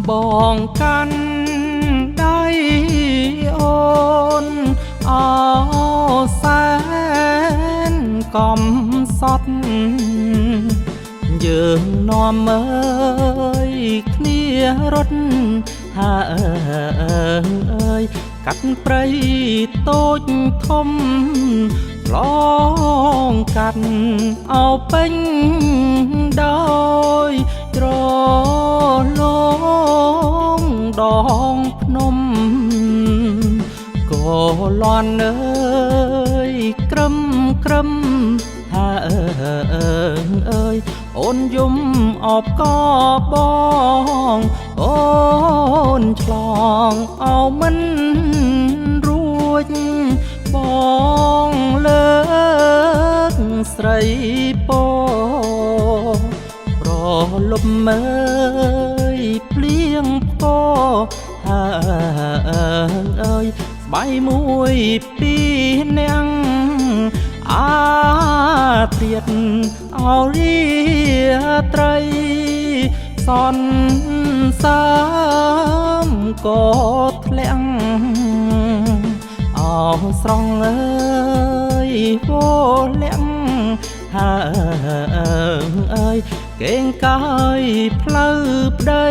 បងកាន់ដៃអូនអោសែនកំសត់យើងនាំមើលគ្នារត់ហាអើយកាត់ព្រៃតូចធំឡងកាត់អោពេញដោយត្រលងដងភ្នំក៏លន់អើយក្រឹមហាអើយអូនយំអបកបងអូនឆ្លងអោមិនរួចបងលើកស្រីពោប្រលប់មើលភ្លៀងផ្គរហើអើយស្បៃមួយពីរនាក់អាត្រៀតអោរីត្រីសនសាមក៏ធ្លាក់អោស្រងអើយវលាក់ហើអើយកេងកាយផ្លូវប្តី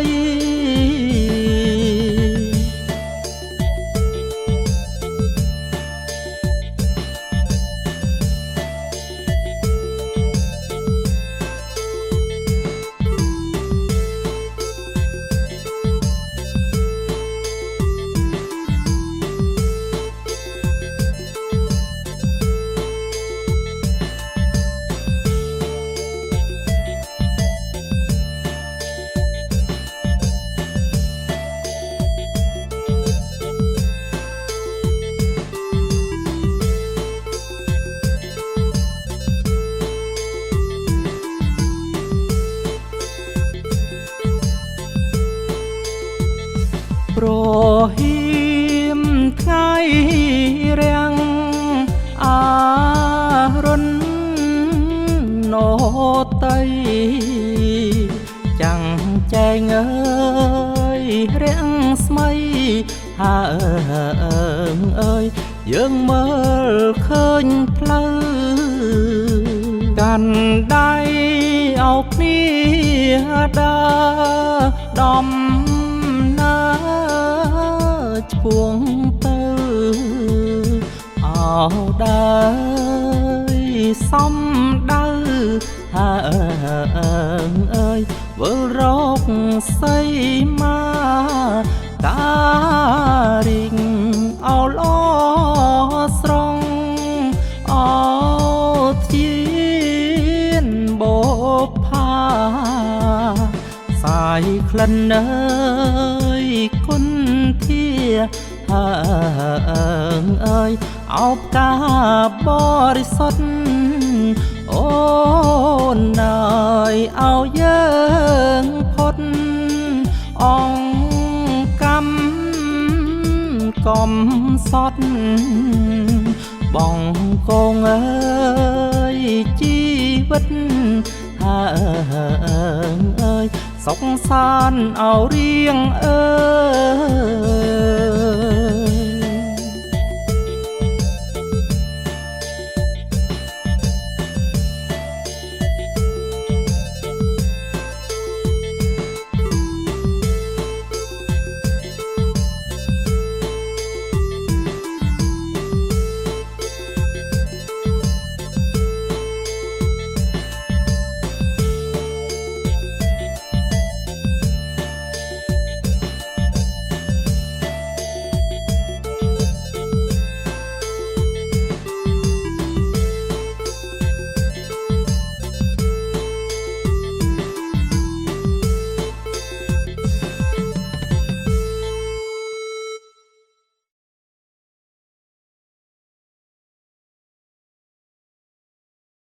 ប្រហៀមថ្ងៃរាំងអារុនណូតៃចាំងចែងអើយរាំងស្មៃហើអើយយើងមើលឃើញផ្លូវកាន់ដៃអោគ្នាដើរដំឈ្វងទៅអោដើរសំដៅហើអើយវិលរកសីមាការិងអោឡស្រងអោធានបបផាសាយក្លិនអើយគុណធាហើអើយអោបកាបរិសុទ្ធអូនអើយអោយើងផុតអង្គកម្មកំសត់បងកងអើយជីវិតហើអើយសុខសាន្តអោរៀងអើយ